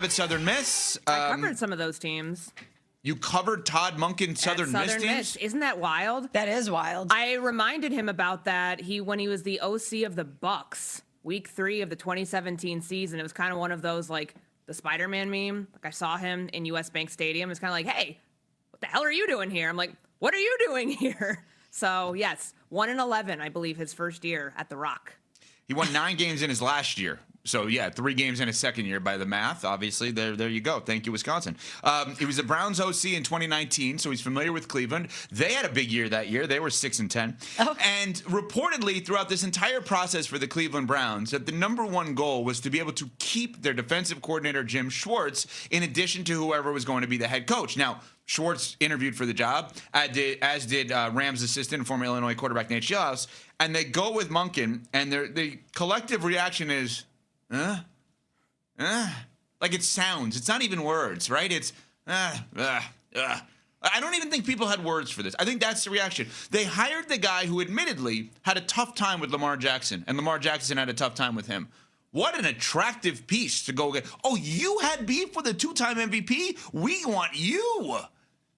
at Southern Miss. I covered some of those teams. You covered Todd Monken Southern Miss teams? Isn't that wild? That is wild. I reminded him about that when he was the OC of the Bucks, week 3 of the 2017 season. It was kind of one of those, like, the Spider-Man meme. Like, I saw him in US Bank Stadium. It's kind of like, hey, what the hell are you doing here? I'm like, what are you doing here? So, yes, 1-11, I believe, his first year at the Rock. He won 9 games in his last year. So, yeah, 3 games in his second year by the math. Obviously, there you go. Thank you, Wisconsin. He was the Browns OC in 2019, so he's familiar with Cleveland. They had a big year that year. They were 6-10. Oh. And reportedly, throughout this entire process for the Cleveland Browns, that the number one goal was to be able to keep their defensive coordinator, Jim Schwartz, in addition to whoever was going to be the head coach. Now, Schwartz interviewed for the job, as did Rams assistant and former Illinois quarterback Nate Scheelhaase. And they go with Monken, and the collective reaction is, like it sounds. It's not even words, right? It's, I don't even think people had words for this. I think that's the reaction. They hired the guy who admittedly had a tough time with Lamar Jackson, and Lamar Jackson had a tough time with him. What an attractive piece to go get. Oh, you had beef with a 2-time MVP? We want you.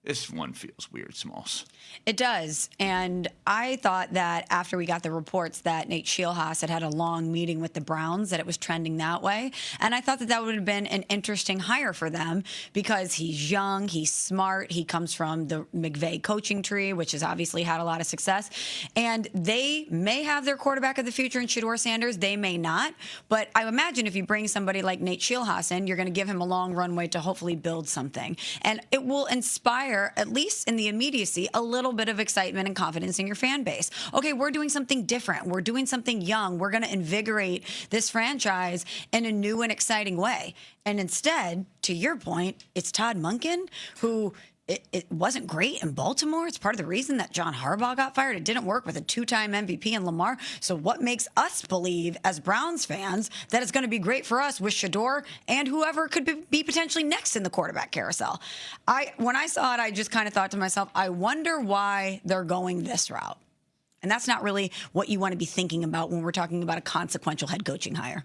This one feels weird, Smalls. It does. And I thought that after we got the reports that Nate Scheelhaase had a long meeting with the Browns, that it was trending that way. And I thought that would have been an interesting hire for them because he's young, he's smart, he comes from the McVay coaching tree, which has obviously had a lot of success. And they may have their quarterback of the future in Deion Sanders. They may not. But I imagine if you bring somebody like Nate Scheelhaase in, you're going to give him a long runway to hopefully build something. And it will inspire, at least in the immediacy, a little bit of excitement and confidence in your fan base. Okay, we're doing something different. We're doing something young. We're going to invigorate this franchise in a new and exciting way. And instead, to your point, it's Todd Monken, who it wasn't great in Baltimore. It's part of the reason that John Harbaugh got fired. It didn't work with a 2-time MVP in Lamar. So what makes us believe as Browns fans that it's going to be great for us with Shador and whoever could be potentially next in the quarterback carousel? When I saw it, I just kind of thought to myself, I wonder why they're going this route. And that's not really what you want to be thinking about when we're talking about a consequential head coaching hire.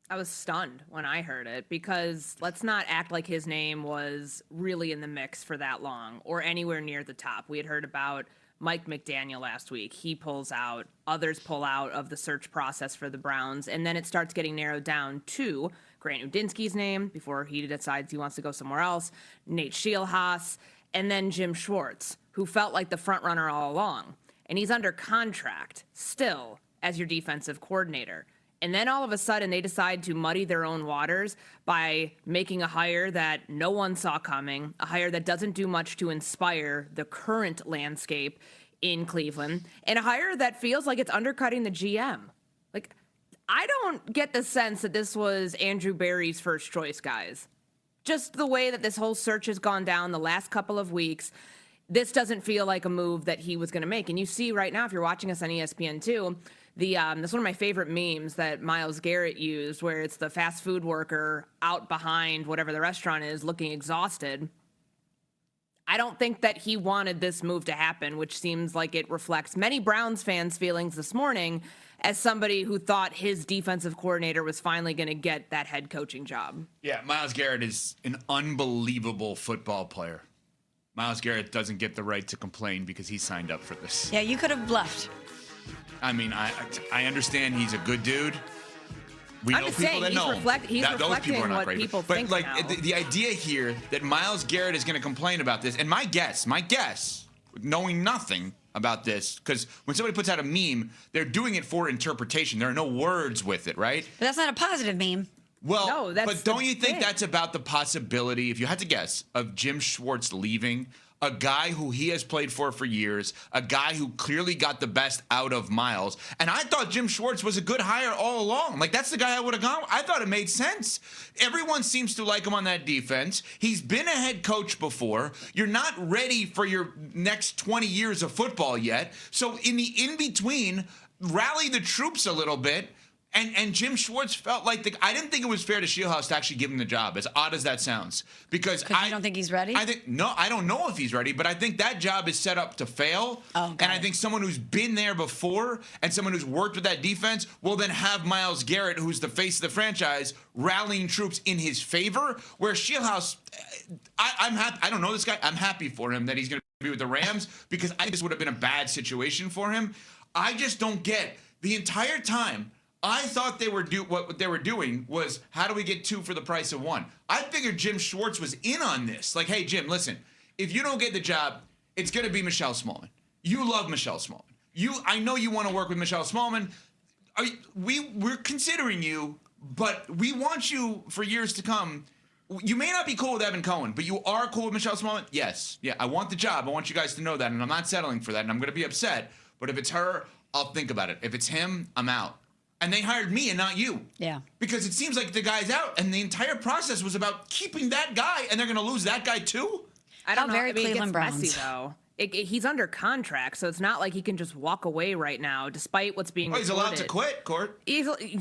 I was stunned when I heard it because let's not act like his name was really in the mix for that long or anywhere near the top. We had heard about Mike McDaniel last week. He pulls out. Others pull out of the search process for the Browns. And then it starts getting narrowed down to Grant Udinski's name before he decides he wants to go somewhere else, Nate Scheelhaase, and then Jim Schwartz, who felt like the front runner all along. And he's under contract still as your defensive coordinator. And then all of a sudden they decide to muddy their own waters by making a hire that no one saw coming, a hire that doesn't do much to inspire the current landscape in Cleveland, and a hire that feels like it's undercutting the GM. Like, I don't get the sense that this was Andrew Berry's first choice, guys. Just the way that this whole search has gone down the last couple of weeks, this doesn't feel like a move that he was going to make. And you see right now, if you're watching us on ESPN2, that's one of my favorite memes that Myles Garrett used, where it's the fast food worker out behind whatever the restaurant is looking exhausted. I don't think that he wanted this move to happen, which seems like it reflects many Browns fans' feelings this morning as somebody who thought his defensive coordinator was finally going to get that head coaching job. Yeah, Myles Garrett is an unbelievable football player. Myles Garrett doesn't get the right to complain because he signed up for this. Yeah, you could have bluffed. I mean, I understand he's a good dude. We know people that know him. He's reflecting what people think now. But like the idea here that Myles Garrett is going to complain about this, and my guess, knowing nothing about this, because when somebody puts out a meme, they're doing it for interpretation. There are no words with it, right? But that's not a positive meme. Well, no, but don't you think that's about the possibility, if you had to guess, of Jim Schwartz leaving? A guy who he has played for years, a guy who clearly got the best out of Myles. And I thought Jim Schwartz was a good hire all along. Like, that's the guy I would have gone with. I thought it made sense. Everyone seems to like him on that defense. He's been a head coach before. You're not ready for your next 20 years of football yet. So in the in-between, rally the troops a little bit And Jim Schwartz felt like I didn't think it was fair to Shieldhouse to actually give him the job, as odd as that sounds. Because you don't think he's ready? I don't know if he's ready, but I think that job is set up to fail. And I think someone who's been there before and someone who's worked with that defense will then have Myles Garrett, who's the face of the franchise, rallying troops in his favor. Where Shieldhouse, I'm happy. I don't know this guy. I'm happy for him that he's going to be with the Rams because I think this would have been a bad situation for him. I just don't get the entire time. I thought what they were doing was, how do we get 2 for the price of 1? I figured Jim Schwartz was in on this. Like, hey, Jim, listen, if you don't get the job, it's going to be Michelle Smallman. You love Michelle Smallman. I know you want to work with Michelle Smallman. We're considering you, but we want you for years to come. You may not be cool with Evan Cohen, but you are cool with Michelle Smallman? Yes. Yeah, I want the job. I want you guys to know that, and I'm not settling for that, and I'm going to be upset. But if it's her, I'll think about it. If it's him, I'm out. And they hired me and not you. Yeah. Because it seems like the guy's out, and the entire process was about keeping that guy, and they're going to lose that guy too? I don't know. Very Cleveland Browns. Messy, though. He's under contract, so it's not like he can just walk away right now, despite what's being reported. He's allowed to quit, Court.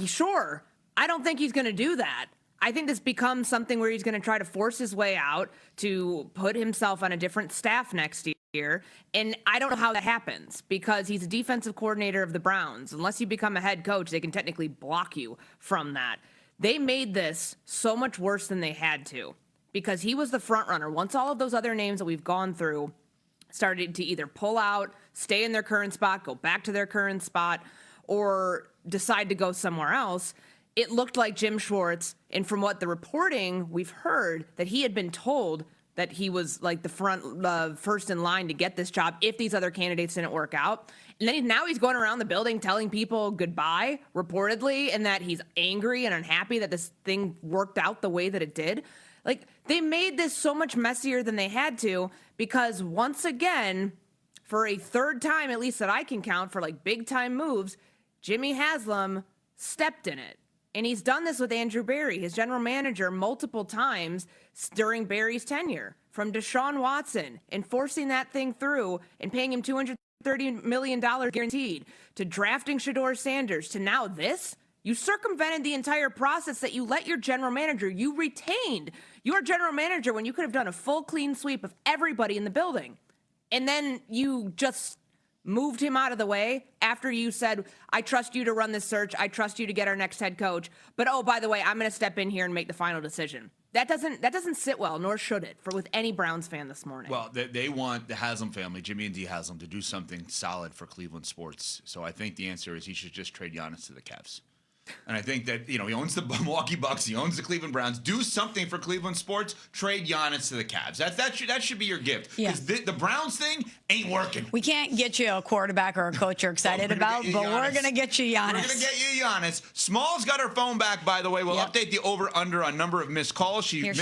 Sure. I don't think he's going to do that. I think this becomes something where he's going to try to force his way out to put himself on a different staff next year. And I don't know how that happens because he's a defensive coordinator of the Browns. Unless you become a head coach, they can technically block you from that. They made this so much worse than they had to because he was the front runner. Once all of those other names that we've gone through started to either pull out, stay in their current spot, go back to their current spot, or decide to go somewhere else, it looked like Jim Schwartz, and from what the reporting we've heard, that he had been told that he was like the first in line to get this job if these other candidates didn't work out. And then now he's going around the building telling people goodbye, reportedly, and that he's angry and unhappy that this thing worked out the way that it did. Like, they made this so much messier than they had to because once again, for a third time, at least that I can count, for like big time moves, Jimmy Haslam stepped in it. And he's done this with Andrew Berry, his general manager, multiple times during Berry's tenure, from Deshaun Watson, enforcing that thing through and paying him $230 million guaranteed, to drafting Shedeur Sanders, to now this. You circumvented the entire process that you let your general manager, you retained your general manager when you could have done a full clean sweep of everybody in the building. And then you just moved him out of the way after you said, I trust you to run this search. I trust you to get our next head coach. But, oh, by the way, I'm going to step in here and make the final decision. That doesn't sit well, nor should it, with any Browns fan this morning. Well, they want the Haslam family, Jimmy and Dee Haslam, to do something solid for Cleveland sports. So I think the answer is he should just trade Giannis to the Cavs. And I think that, he owns the Milwaukee Bucks. He owns the Cleveland Browns. Do something for Cleveland sports. Trade Giannis to the Cavs. That should be your gift. Because the Browns thing ain't working. We can't get you a quarterback or a coach you're excited about, but we're going to get you Giannis. We're going to get you Giannis. Small's got her phone back, by the way. We'll update the over-under on number of missed calls. She missed